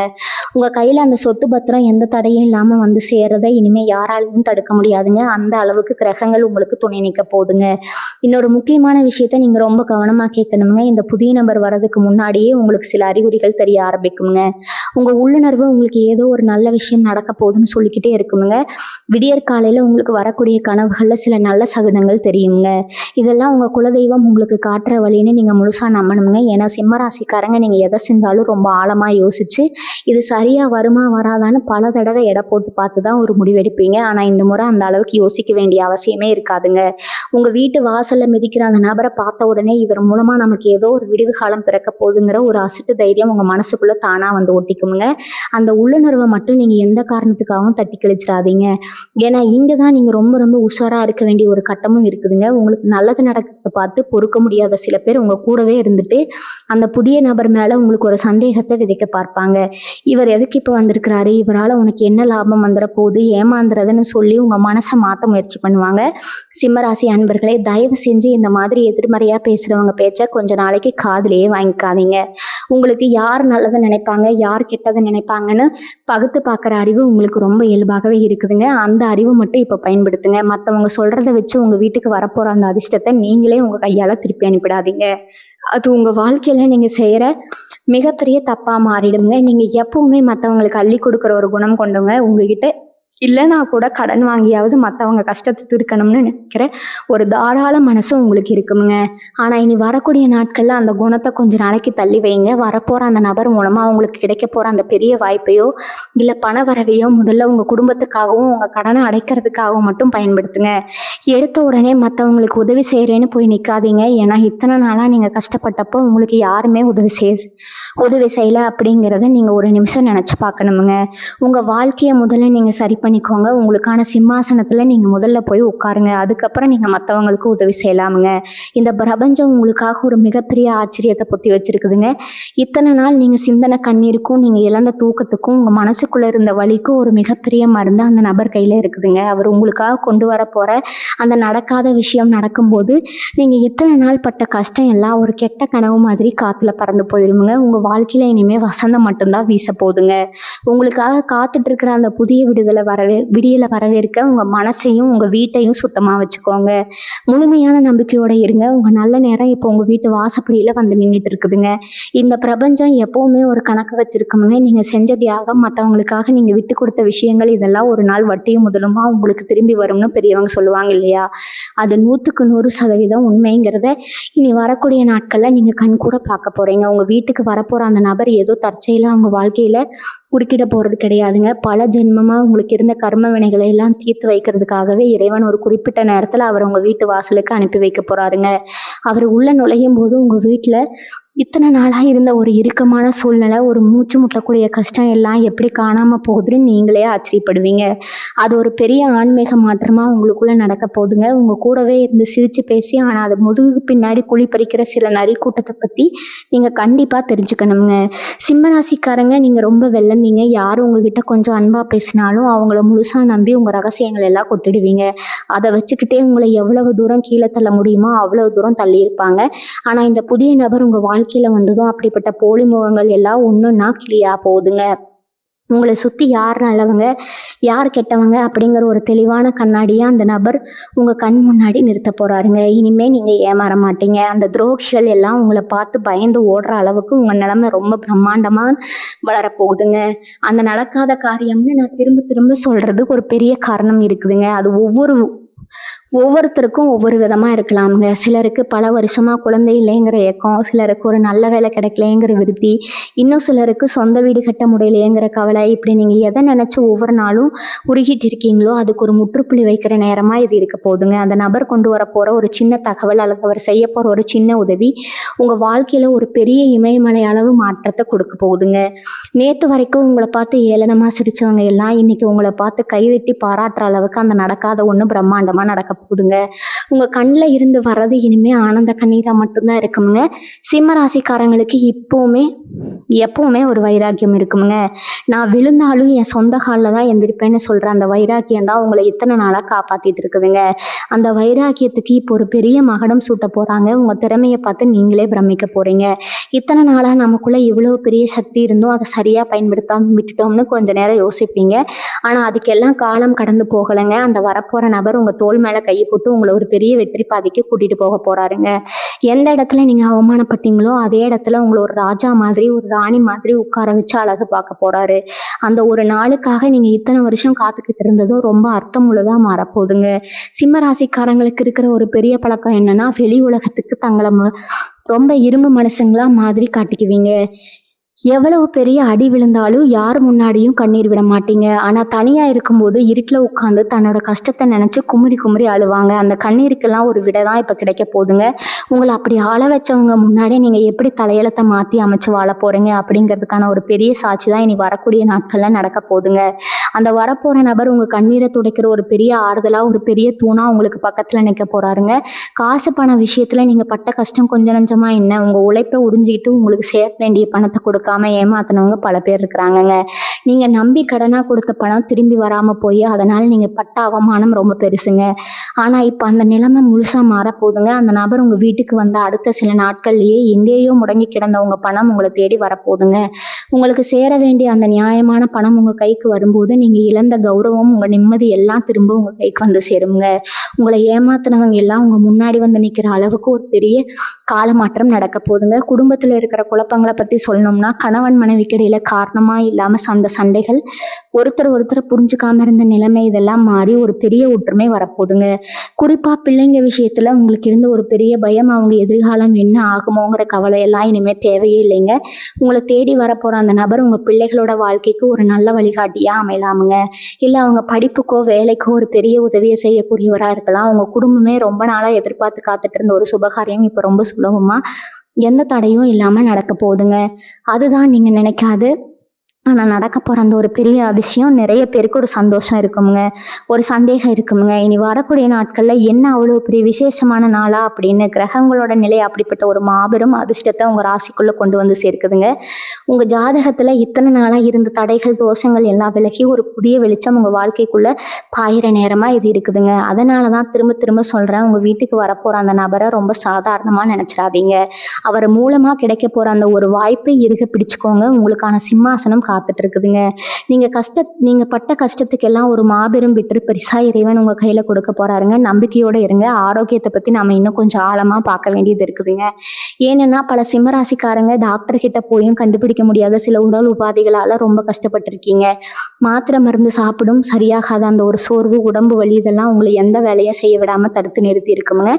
உங்க கையில அந்த சொத்து பத்திரம் எந்த தடையும் இல்லாம வந்து சேர்றதை இனிமே யாராலையும் தடுக்க முடியாதுங்க. அந்த அளவுக்கு கிரகங்கள் உங்களுக்கு துணை நிற்க போகுதுங்க. இன்னொரு முக்கியமான விஷயத்த நீங்க ரொம்ப கவனமா கேட்கணுங்க. இந்த புதிய நபர் வர்றதுக்கு முன்னாடியே உங்களுக்கு சில அறிகுறிகள் தெரிய ஆரம்பிக்குங்க. உங்க உள்ளுணர்வு உங்களுக்கு ஏதோ ஒரு நல்ல விஷயம் நடக்க போகுதுன்னு சொல்லிக்கிட்டே இருக்குங்க. விடியற் காலையில உங்களுக்கு வரக்கூடிய கனவுகள்ல சில நல்ல சகுனங்கள் தெரியுங்க. இதெல்லாம் உங்க குலதெய்வம் உங்களுக்கு காட்டுற வழின்னு நீங்க முழுசா நம்பணுங்க. ஏன்னா சிம்மராசிக்காரங்க நீங்க எதை செஞ்சாலும் ரொம்ப ஆழமா யோசிச்சு இது சரியா வருமா வராதான்னு பல தடவை எடை போட்டு பார்த்து தான் ஒரு முடிவெடுப்பீங்க. ஆனால் இந்த முறை அந்த அளவுக்கு யோசிக்க வேண்டிய அவசியமே இருக்காதுங்க. உங்கள் வீட்டு வாசலில் மிதிக்கிற அந்த நபரை பார்த்த உடனே இவர் மூலமாக நமக்கு ஏதோ ஒரு விடிவு காலம் பிறக்க போகுதுங்கிற ஒரு அசட்டு தைரியம் உங்கள் மனசுக்குள்ளே தானாக வந்து ஒட்டிக்குமுங்க. அந்த உள்ளுணர்வை மட்டும் நீங்கள் எந்த காரணத்துக்காகவும் தட்டி கழிச்சிடாதீங்க. ஏன்னா இங்கே தான் நீங்கள் ரொம்ப ரொம்ப உஷாராக இருக்க வேண்டிய ஒரு கட்டமும் இருக்குதுங்க. உங்களுக்கு நல்லது நடக்கிறத பார்த்து பொறுக்க முடியாத சில பேர் உங்கள் கூடவே இருந்துட்டு அந்த புதிய நபர் மேலே உங்களுக்கு ஒரு சந்தேகத்தை விதைக்க பார்ப்பாங்க. இவர் எதுக்கு இப்போ வந்திருக்கிறாரு, இவரால் உனக்கு என்ன லாபம் வந்துட போகுது, ஏமாந்துறதுன்னு சொல்லி உங்கள் மனசை மாற்ற முயற்சி பண்ணுவாங்க. சிம்மராசி அன்பர்களே, தயவு செஞ்சு இந்த மாதிரி எதிர்மறையாக பேசுகிறவங்க பேச்சை கொஞ்ச நாளைக்கு காதுலேயே வாங்கிக்காதீங்க. உங்களுக்கு யார் நல்லதை நினைப்பாங்க யார் கெட்டதை நினைப்பாங்கன்னு பகுத்து பார்க்குற அறிவு உங்களுக்கு ரொம்ப இயல்பாகவே இருக்குதுங்க. அந்த அறிவு மட்டும் இப்போ பயன்படுத்துங்க. மற்றவங்க சொல்கிறத வச்சு உங்கள் வீட்டுக்கு வரப்போகிற அந்த அதிர்ஷ்டத்தை நீங்களே உங்கள் கையால் திருப்பி அனுப்பிடாதீங்க. அது உங்கள் வாழ்க்கையில் நீங்கள் செய்கிற மிகப்பெரிய தப்பாக மாறிடுங்க. நீங்கள் எப்பவுமே மற்றவங்களுக்கு அள்ளி கொடுக்குற ஒரு குணம் கொண்டவங்க. உங்ககிட்ட இல்லைனா கூட கடன் வாங்கியாவது மற்றவங்க கஷ்டத்தை தீர்க்கணும்னு நினைக்கிற ஒரு தாராள மனசு உங்களுக்கு இருக்குமுங்க. ஆனால் இனி வரக்கூடிய நாட்களில் அந்த குணத்தை கொஞ்சம் நாளைக்கு தள்ளி வைங்க. வரப்போகிற அந்த நபர் மூலமாக அவங்களுக்கு கிடைக்க போகிற அந்த பெரிய வாய்ப்பையோ இல்லை பண வரவையோ முதல்ல உங்கள் குடும்பத்துக்காகவும் உங்கள் கடனை அடைக்கிறதுக்காகவும் மட்டும் பயன்படுத்துங்க. எடுத்த உடனே மற்றவங்களுக்கு உதவி செய்கிறேன்னு போய் நிற்காதீங்க. ஏன்னா இத்தனை நாளாக நீங்கள் கஷ்டப்பட்டப்போ உங்களுக்கு யாருமே உதவி செய்யலை அப்படிங்கிறத நீங்கள் ஒரு நிமிஷம் நினச்சி பார்க்கணுமுங்க. உங்கள் வாழ்க்கையை முதல்ல நீங்கள் சரி பண்ணிக்கோங்க. உங்களுக்கான சிம்மாசனத்தில் நீங்கள் முதல்ல போய் உட்காருங்க. அதுக்கப்புறம் நீங்கள் மற்றவங்களுக்கு உதவி செய்யலாமுங்க. இந்த பிரபஞ்சம் உங்களுக்காக ஒரு மிகப்பெரிய ஆச்சரியத்தை பொத்தி வச்சிருக்குதுங்க. இத்தனை நாள் நீங்கள் சிந்தனை கண்ணீருக்கும் நீங்கள் இழந்த தூக்கத்துக்கும் உங்கள் மனசுக்குள்ளே இருந்த வலிக்கும் ஒரு மிகப்பெரிய மருந்து அந்த நபர் கையில் இருக்குதுங்க. அவர் உங்களுக்காக கொண்டு வர போகிற அந்த நடக்காத விஷயம் நடக்கும்போது நீங்கள் இத்தனை நாள் பட்ட கஷ்டம் எல்லாம் ஒரு கெட்ட கனவு மாதிரி காற்றுல பறந்து போயிடுமுங்க. உங்கள் வாழ்க்கையில் இனிமேல் வசந்தம் மட்டும்தான் வீச போகுதுங்க. உங்களுக்காக காத்துட்டு இருக்கிற அந்த புதிய விடியலை வரவேற்க உங்கள் மனசையும் உங்கள் வீட்டையும் சுத்தமாக வச்சுக்கோங்க. முழுமையான நம்பிக்கையோடு இருங்க. உங்கள் நல்ல நேரம் இப்போ உங்கள் வீட்டு வாசப்படியில் வந்து நின்றுட்டு இருக்குதுங்க. இந்த பிரபஞ்சம் எப்போவுமே ஒரு கணக்கு வச்சுருக்கோமுங்க. நீங்கள் செஞ்ச தியாகம், மற்றவங்களுக்காக நீங்கள் விட்டு கொடுத்த விஷயங்கள், இதெல்லாம் ஒரு நாள் வட்டியும் முதலுமா உங்களுக்கு திரும்பி வரும்னு பெரியவங்க சொல்லுவாங்க இல்லையா, அது 100% உண்மைங்கிறத இனி வரக்கூடிய நாட்களில் நீங்கள் கண் கூட பார்க்க போகிறீங்க. உங்கள் வீட்டுக்கு வரப்போகிற அந்த நபர் ஏதோ தற்செயலாக அவங்க வாழ்க்கையில் குறுக்கிட போகிறது கிடையாதுங்க. பல ஜென்மமாக உங்களுக்கு இருந்த கர்ம வினைகளை எல்லாம் தீர்த்து வைக்கிறதுக்காகவே இறைவன் ஒரு குறிப்பிட்ட நேரத்தில் அவர் உங்கள் வீட்டு வாசலுக்கு அனுப்பி வைக்க போகிறாருங்க. அவர் உள்ளே நுழையும் போது உங்கள் வீட்டில் இத்தனை நாளாக இருந்த ஒரு இறுக்கமான சூழ்நிலை, ஒரு மூச்சு முட்டக்கூடிய கஷ்டம் எல்லாம் எப்படி காணாமல் போகுதுன்னு நீங்களே ஆச்சரியப்படுவீங்க. அது ஒரு பெரிய ஆன்மீக மாற்றமாக உங்களுக்குள்ளே நடக்க போகுதுங்க. உங்கள் கூடவே இருந்து சிரித்து பேசி ஆனால் அது முதுகுக்கு பின்னாடி குழி பறிக்கிற சில நரி கூட்டத்தை பற்றி நீங்கள் கண்டிப்பாக தெரிஞ்சுக்கணுங்க. சிம்மராசிக்காரங்க, நீங்கள் ரொம்ப வெள்ளந்தீங்க. யாரும் உங்ககிட்ட கொஞ்சம் அன்பாக பேசினாலும் அவங்கள முழுசாக நம்பி உங்கள் ரகசியங்கள் எல்லாம் கொட்டிடுவீங்க. அதை வச்சுக்கிட்டே உங்களை எவ்வளவு தூரம் கீழே தள்ள முடியுமோ அவ்வளவு தூரம் தள்ளியிருப்பாங்க. ஆனால் இந்த புதிய நபர் உங்கள் வாழ்க்கையில் வந்ததும் அப்படிப்பட்ட போலி முகங்கள் எல்லாம் ஒன்றுன்னா கிளியாக போகுதுங்க. உங்களை சுற்றி யார் நல்லவங்க யார் கெட்டவங்க அப்படிங்கிற ஒரு தெளிவான கண்ணாடியாக அந்த நபர் உங்கள் கண் முன்னாடி நிறுத்த போகிறாருங்க. இனிமேல் நீங்கள் ஏமாற மாட்டீங்க. அந்த துரோகிகள் எல்லாம் உங்களை பார்த்து பயந்து ஓடுற அளவுக்கு உங்கள் நிலைமை ரொம்ப பிரம்மாண்டமாக வளரப்போகுதுங்க. அந்த நடக்காத காரியம்னு நான் திரும்ப திரும்ப சொல்கிறதுக்கு ஒரு பெரிய காரணம் இருக்குதுங்க. அது ஒவ்வொருத்தருக்கும் ஒவ்வொரு விதமாக இருக்கலாமுங்க. சிலருக்கு பல வருஷமாக குழந்தை இல்லைங்கிற ஏக்கம், சிலருக்கு ஒரு நல்ல வேலை கிடைக்கலைங்கிற விருத்தி, இன்னும் சிலருக்கு சொந்த வீடு கட்ட முடியலையேங்கிற கவலை. இப்படி நீங்கள் எதை நினச்சி ஒவ்வொரு நாளும் உருகிட்டு இருக்கீங்களோ அதுக்கு ஒரு முற்றுப்புள்ளி வைக்கிற நேரமாக இது இருக்க போகுதுங்க. அந்த நபர் கொண்டு வர போகிற ஒரு சின்ன தகவல் அல்லது அவர் செய்ய போகிற ஒரு சின்ன உதவி உங்கள் வாழ்க்கையில் ஒரு பெரிய இமயமலை அளவு மாற்றத்தை கொடுக்க போகுதுங்க. நேற்று வரைக்கும் உங்களை பார்த்து ஏளனமாக சிரித்தவங்க எல்லாம் இன்னைக்கு உங்களை பார்த்து கைதட்டி பாராட்டுற அளவுக்கு அந்த நடக்காத ஒன்று பிரம்மாண்டமாக நடக்க போகுதுங்க. உங்கள் கண்ணில் இருந்து வர்றது இனிமேல் ஆனந்த கண்ணீராக மட்டும்தான் இருக்குமுங்க. சிம்ம ராசிக்காரங்களுக்கு எப்பவுமே ஒரு வைராக்கியம் இருக்குமுங்க. நான் விழுந்தாலும் என் சொந்த காலில் தான் எந்திரிப்பேன்னு சொல்கிற அந்த வைராக்கியம் தான் உங்களை இத்தனை நாளாக காப்பாற்றிட்டு இருக்குதுங்க. அந்த வைராக்கியத்துக்கு இப்போ ஒரு பெரிய மகுடம் சூட்ட போகிறாங்க. உங்கள் திறமையை பார்த்து நீங்களே பிரமிக்க போகிறீங்க. இத்தனை நாளாக நமக்குள்ளே இவ்வளோ பெரிய சக்தி இருந்தும் அதை சரியாக பயன்படுத்தாமல் விட்டுட்டோம்னு கொஞ்சம் நேரம் யோசிப்பீங்க. ஆனால் அதுக்கெல்லாம் காலம் கடந்து போகலைங்க. அந்த வரப்போகிற நபர் உங்கள் தோள் மேலே கையை போட்டு உங்களை ஒரு பெரிய வெற்றி பாதைக்கு கூட்டிகிட்டு போக போகிறாருங்க. எந்த இடத்துல நீங்கள் அவமானப்பட்டீங்களோ அதே இடத்துல உங்களை ஒரு ராஜா மாதிரி ஒரு ராணி மாதிரி உட்கார வச்சு அழகு பார்க்க போகிறாரு. அந்த ஒரு நாளுக்காக நீங்கள் இத்தனை வருஷம் காத்துக்கிட்டு இருந்ததும் ரொம்ப அர்த்தமுள்ளதாக மாறப்போகுதுங்க. சிம்ம ராசிக்காரங்களுக்கு இருக்கிற ஒரு பெரிய பழக்கம் என்னன்னா, வெளி உலகத்துக்கு தங்களை ரொம்ப இரும்பு மனுஷங்களா மாதிரி காட்டிக்குவீங்க. எவ்வளவு பெரிய அடி விழுந்தாலும் யார் முன்னாடியும் கண்ணீர் விட மாட்டீங்க. ஆனால் தனியாக இருக்கும்போது இருட்டில் உட்காந்து தன்னோட கஷ்டத்தை நினச்சி குமுறி குமுறி அழுவாங்க. அந்த கண்ணீருக்கெல்லாம் ஒரு விடை தான் இப்போ கிடைக்க போகுதுங்க. உங்களை அப்படி ஆள வச்சவங்க முன்னாடி நீங்கள் எப்படி தலையெழுத்தை மாற்றி அமைச்சு வாழ போகிறீங்க அப்படிங்கிறதுக்கான ஒரு பெரிய சாட்சி தான் இனி வரக்கூடிய நாட்களில் நடக்க போகுதுங்க. அந்த வரப்போகிற நபர் உங்கள் கண்ணீரை துடைக்கிற ஒரு பெரிய ஆறுதலாக ஒரு பெரிய தூணாக உங்களுக்கு பக்கத்தில் நிற்க போகிறாருங்க. காசு பண விஷயத்தில் நீங்கள் பட்ட கஷ்டம் கொஞ்சம் நஞ்சமாக என்ன, உங்கள் உழைப்பை உறிஞ்சிக்கிட்டு உங்களுக்கு சேர்க்க வேண்டிய பணத்தை கொடுக்காம ஏமாத்தினவங்க பல பேர் இருக்கிறாங்கங்க. நீங்கள் நம்பி கடனாக கொடுத்த பணம் திரும்பி வராமல் போய் அதனால் நீங்கள் பட்ட அவமானம் ரொம்ப பெருசுங்க. ஆனால் இப்போ அந்த நிலைமை முழுசாக மாறப்போகுதுங்க. அந்த நபர் உங்கள் வீட்டுக்கு வந்த அடுத்த சில நாட்கள்லேயே எங்கேயோ முடங்கி கிடந்த உங்கள் பணம் உங்களை தேடி வரப்போகுதுங்க. உங்களுக்கு சேர வேண்டிய அந்த நியாயமான பணம் உங்கள் கைக்கு வரும்போது நீங்கள் இழந்த கௌரவம் உங்கள் நிம்மதி எல்லாம் திரும்ப உங்கள் கைக்கு வந்து சேருங்க. உங்களை ஏமாத்தினவங்க எல்லாம் உங்கள் முன்னாடி வந்து நிற்கிற அளவுக்கு ஒரு பெரிய காலமாற்றம் நடக்க போகுதுங்க. குடும்பத்தில் இருக்கிற குழப்பங்களை பற்றி சொல்லணும்னா, கணவன் மனைவிக்கு இடையில காரணமாக இல்லாமல் சண்டைகள், ஒருத்தர் புரிஞ்சுக்காம இருந்த நிலைமை இதெல்லாம் மாறி ஒரு பெரிய ஒற்றுமை வரப்போகுதுங்க. குறிப்பாக பிள்ளைங்க விஷயத்தில் உங்களுக்கு இருந்த ஒரு பெரிய பயம், அவங்க எதிர்காலம் என்ன ஆகுமோங்கிற கவலையெல்லாம் இனிமேல் தேவையே இல்லைங்க. உங்களை தேடி வரப்போகிற அந்த நபர் உங்கள் பிள்ளைகளோட வாழ்க்கைக்கு ஒரு நல்ல வழிகாட்டியாக அமையலாமுங்க. இல்லை அவங்க படிப்புக்கோ வேலைக்கோ ஒரு பெரிய உதவியை செய்யக்கூடியவராக இருக்கலாம். உங்கள் குடும்பமே ரொம்ப நாளாக எதிர்பார்த்து காத்துட்டு இருந்த ஒரு சுபகாரியம் இப்போ ரொம்ப சுலபமாக எந்த தடையும் இல்லாமல் நடக்க போகுதுங்க. அதுதான் நீங்கள் நினைக்காது ஆனால் நடக்க போகிற அந்த ஒரு பெரிய அதிசயம் நிறைய பேருக்கு ஒரு சந்தோஷம் இருக்குமுங்க, ஒரு சந்தேகம் இருக்குமுங்க. இனி வரக்கூடிய நாட்களில் என்ன அவ்வளோ பெரிய விசேஷமான நாளா அப்படின்னு கிரகங்களோட நிலை அப்படிப்பட்ட ஒரு மாபெரும் அதிர்ஷ்டத்தை உங்கள் ராசிக்குள்ளே கொண்டு வந்து சேர்க்குதுங்க. உங்கள் ஜாதகத்தில் இத்தனை நாளாக இருந்த தடைகள் தோஷங்கள் எல்லாம் விலகி ஒரு புதிய வெளிச்சம் உங்கள் வாழ்க்கைக்குள்ளே பாயிற நேரமாக இது இருக்குதுங்க. அதனால தான் திரும்ப திரும்ப சொல்கிறேன், உங்கள் வீட்டுக்கு வரப்போகிற அந்த நபரை ரொம்ப சாதாரணமாக நினச்சிடாதீங்க. அவர் மூலமாக கிடைக்க போகிற அந்த ஒரு வாய்ப்பை இருக பிடிச்சிக்கோங்க. உங்களுக்கான சிம்மாசனம் காத்துட்டு இருக்குதுங்க. நீங்க பட்ட கஷ்டத்துக்கெல்லாம் ஒரு மாபெரும் வெற்றி பரிசா இறைவன் உங்க கையில கொடுக்க போறாருங்க. நம்பிக்கையோட இருங்க. ஆரோக்கியத்தை பத்தி நாம இன்னும் கொஞ்சம் ஆழமா பார்க்க வேண்டியது இருக்குதுங்க. ஏன்னா பல சிம்மராசிக்காரங்க டாக்டர் கிட்ட போயும் கண்டுபிடிக்க முடியாத சில உடல் உபாதைகளால ரொம்ப கஷ்டப்பட்டிருக்கீங்க. மாத்திரை மருந்து சாப்பிடும் சரியாகாத அந்த ஒரு சோர்வு, உடம்பு வலி இதெல்லாம் உங்களை எந்த வேலையும் செய்ய விடாம தடுத்து நிறுத்தி இருக்குங்க.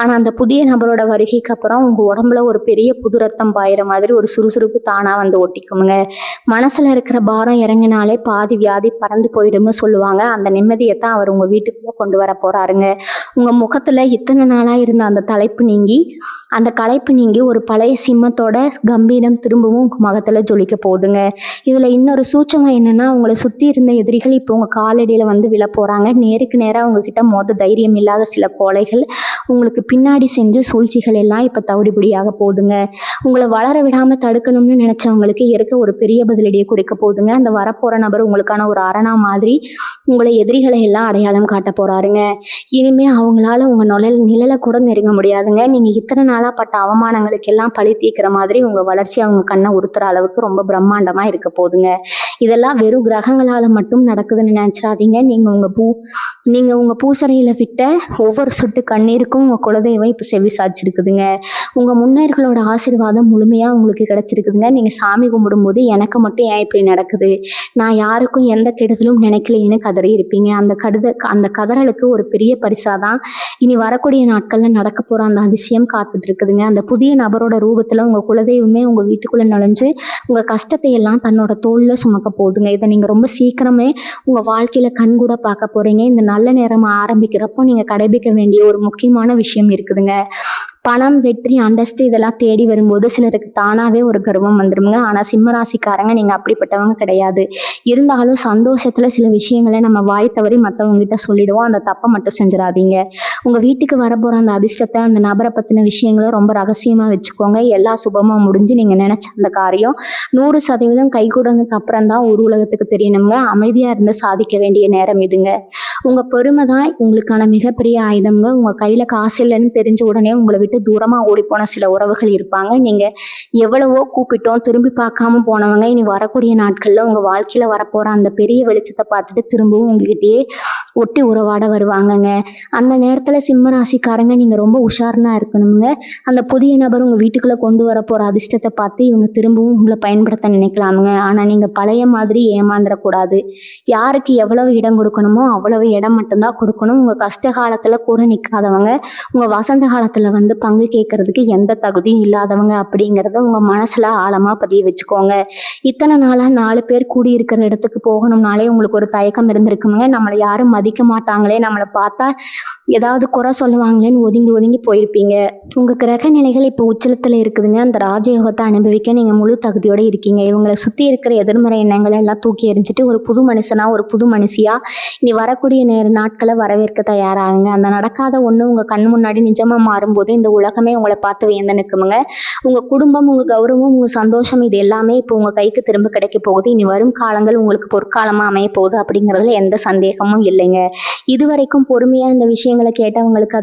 ஆனா அந்த புதிய நபரோட வருகைக்கு அப்புறம் உங்க உடம்புல ஒரு பெரிய புது ரத்தம் பாயிற மாதிரி ஒரு சுறுசுறுப்பு தானா வந்து ஒட்டிக்குமுங்க. மனசுல மனசுல இருக்கிற பாரம் இறங்கினாலே பாதி வியாதி பறந்து போயிடும்னு சொல்லுவாங்க. அந்த நிம்மதியை தான் அவர் உங்க வீட்டுக்குள்ள கொண்டு வர போறாருங்க. உங்க முகத்துல இத்தனை நாளா இருந்த அந்த அந்த களைப்பு நீங்கி ஒரு பழைய சிம்மத்தோட கம்பீரம் திரும்பவும் உங்க முகத்துல ஜொலிக்க போகுதுங்க. இதுல இன்னொரு சூட்சமம் என்னன்னா, உங்களை சுத்தி இருந்த எதிரிகள் இப்போ உங்க காலடியில வந்து விழ போறாங்க. நேருக்கு நேரா உங்ககிட்ட தைரியம் இல்லாத சில கோழைகள் உங்களுக்கு பின்னாடி செஞ்சு சூழ்ச்சிகள் எல்லாம் இப்ப தவிடுபடியாக போகுதுங்க. உங்களை வளர விடாம தடுக்கணும்னு நினைச்சவங்களுக்கு இருக்க ஒரு பெரிய பதிலடியை கொடுக்க போகுதுங்க. அந்த வரப்போற நபர் உங்களுக்கான ஒரு அரணா மாதிரி உங்களை எதிரிகளை எல்லாம் அடையாளம் காட்ட போறாருங்க. இனிமே அவங்களால உங்க நிழலை கூட நெருங்க முடியாதுங்க. நீங்க இத்தனை நாளா பட்ட அவமானங்களுக்கு எல்லாம் பழி தீர்க்கிற மாதிரி உங்க வளர்ச்சி அவங்க கண்ணை உறுத்துற அளவுக்கு ரொம்ப பிரம்மாண்டமா இருக்க போகுதுங்க. இதெல்லாம் வெறும் கிரகங்களால மட்டும் நடக்குதுன்னு நினைச்சிடாதீங்க. நீங்க உங்க பூசறையில விட்ட ஒவ்வொரு சொட்டு கண்ணீருக்கும் உங்க குலதெய்வம் இப்ப செவி சாய்ச்சிருக்குதுங்க. உங்க முன்னோர்களோட ஆசீர்வாதம் முழுமையா உங்களுக்கு கிடைச்சிருக்குதுங்க. நீங்க சாமி கும்பிடும்போது எனக்கு மட்டும் ஏன் இப்படி நடக்குது, நான் யாருக்கும் எந்த கெடுதலும் நினைக்கலைன்னு கதறி இருப்பீங்க. அந்த கதறலுக்கு ஒரு பெரிய பரிசாதான் இனி வரக்கூடிய நாட்கள்ல நடக்க போற அந்த அதிசயம் காத்துட்டு இருக்குதுங்க. அந்த புதிய நபரோட ரூபத்துல உங்க குலதெய்வமே உங்க வீட்டுக்குள்ள நுழைஞ்சு உங்க கஷ்டத்தை எல்லாம் தன்னோட தோல்ல சுமக்க போகுதுங்க. இதை நீங்க ரொம்ப சீக்கிரமே உங்க வாழ்க்கையில கண்கூட பார்க்க போறீங்க. இந்த நல்ல நேரம் ஆரம்பிக்கிறப்போ நீங்க கடைபிடிக்க வேண்டிய ஒரு முக்கியமான விஷயம் இருக்குதுங்க. பணம், வெற்றி, அந்தஸ்து இதெல்லாம் தேடி வரும்போது சிலருக்கு தானாவே ஒரு கர்வம் வந்துருங்க. ஆனா சிம்மராசிக்காரங்க நீங்க அப்படிப்பட்டவங்க கிடையாது. இருந்தாலும் சந்தோஷத்துல சில விஷயங்களை நம்ம வாய் தவறி மற்றவங்க கிட்ட சொல்லிடுவோம். அந்த தப்பை மட்டும் செஞ்சிடாதீங்க. உங்க வீட்டுக்கு வரப்போற அந்த அதிர்ஷ்டத்தை, அந்த நபரை பத்தின விஷயங்களை ரொம்ப ரகசியமா வச்சுக்கோங்க. எல்லா சுபமா முடிஞ்சு நீங்க நினைச்ச அந்த காரியம் 100% கைகூடதுக்கு அப்புறம் தான் ஒரு உலகத்துக்கு தெரியணுங்க. அமைதியா இருந்து சாதிக்க வேண்டிய நேரம் இதுங்க. உங்க பொறுமை தான் உங்களுக்கான மிகப்பெரிய ஆயுதம்ங்க. உங்க கையில காசு இல்லைன்னு தெரிஞ்ச உடனே உங்களை விட்டு தூரமா ஓடி போன சில உறவுகள் இருப்பாங்க. நீங்க எவ்வளவோ கூப்பிட்டோம் திரும்பி பார்க்காம போனவங்க இனி வரக்கூடிய நாட்கள்ல உங்க வாழ்க்கையில வரப்போற அந்த பெரிய வெளிச்சத்தை பார்த்துட்டு திரும்பவும் உங்ககிட்டயே ஒட்டி உறவாட வருவாங்கங்க. அந்த நேரத்துல சிம்ம ராசிக்காரங்க நீங்க ரொம்ப உஷாரனா இருக்கணுங்க. அந்த புதிய நபர் உங்க வீட்டுக்குள்ள கொண்டு வர போற அதிர்ஷ்டத்தை பார்த்து இவங்க திரும்பவும் உங்களை பயன்படுத்த நினைக்கலாமுங்க. ஆனா நீங்க பழைய மாதிரி ஏமாந்துடக்கூடாது. யாருக்கு எவ்வளவு இடம் கொடுக்கணுமோ அவ்வளவு இடம் மட்டும்தான் கொடுக்கணும். உங்க கஷ்ட காலத்துல கூட நிற்காதவங்க உங்க வசந்த காலத்துல வந்து பங்கு கேட்கறதுக்கு எந்த தகுதியும் இல்லாதவங்க அப்படிங்கிறத உங்க மனசுல ஆழமா பதிய வச்சுக்கோங்க. இத்தனை நாளா 4 பேர் கூடி இருக்கிற இடத்துக்கு போகணும்னாலே உங்களுக்கு ஒரு தயக்கம் இருந்திருக்குங்க. நம்மளை யாரும் மதிக்க மாட்டாங்களே, நம்மளை பார்த்தா ஏதாவது குறை சொல்லுவாங்களேன்னு ஒதுங்கி போயிருப்பீங்க. உங்க கிரக நிலைகள் இப்போ உச்சலத்துல இருக்குதுங்க. அந்த ராஜயோகத்தை அனுபவிக்க நீங்க முழு தகுதியோட இருக்கீங்க. இவங்களை சுத்தி இருக்கிற எதிர்மறை எண்ணங்களை எல்லாம் தூக்கி எறிஞ்சிட்டு ஒரு புது மனுஷனா ஒரு புது மனுஷியா இனி வரக்கூடிய நாட்களை வரவேற்க தயாராகுங்க. அந்த நடக்காத ஒண்ணு உங்க கண் முன்னாடி நிஜமா மாறும்போது இந்த உலகமே உங்களை பார்த்து வியந்து நிற்குமுங்க. உங்க குடும்பம், உங்க கௌரவம், உங்க சந்தோஷம் இது எல்லாமே இப்போ உங்க கைக்கு திரும்ப கிடைக்க போகுது. இனி வரும் காலங்கள் உங்களுக்கு பொற்காலமா அமைய போகுது அப்படிங்கிறதுல எந்த சந்தேகமும் இல்லைங்க. இதுவரைக்கும் பொறுமையா இந்த விஷயங்களை கேட்டவங்களுக்கு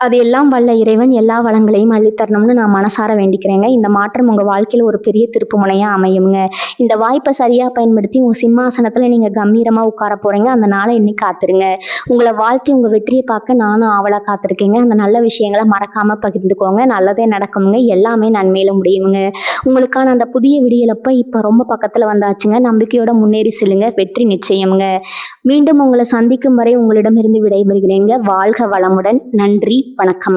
அது எல்லாம் வல்ல இறைவன் எல்லா வளங்களையும் அள்ளித்தரணும்னு நான் மனசார வேண்டிக்கிறேங்க. இந்த மாற்றம் உங்கள் வாழ்க்கையில் ஒரு பெரிய திருப்பு முனையாக அமையுங்க. இந்த வாய்ப்பை சரியாக பயன்படுத்தி உங்கள் சிம்மாசனத்தில் நீங்கள் கம்பீரமாக உட்கார போகிறீங்க. அந்த நாளை இன்னைக்கு காத்துருங்க. உங்களை வாழ்த்தி உங்கள் வெற்றியை பார்க்க நானும் ஆவலாக காத்திருக்கேங்க. அந்த நல்ல விஷயங்களை மறக்காமல் பகிர்ந்துக்கோங்க. நல்லதே நடக்குங்க. எல்லாமே நன்மையில முடியுங்க. உங்களுக்கான அந்த புதிய விடியலப்ப இப்போ ரொம்ப பக்கத்தில் வந்தாச்சுங்க. நம்பிக்கையோட முன்னேறி செல்லுங்க. வெற்றி நிச்சயம்ங்க. மீண்டும் உங்களை சந்திக்கும் வரை உங்களிடமிருந்து விடைபெறுகிறேங்க. வாழ்க வளமுடன். நன்றி. வணக்கம்.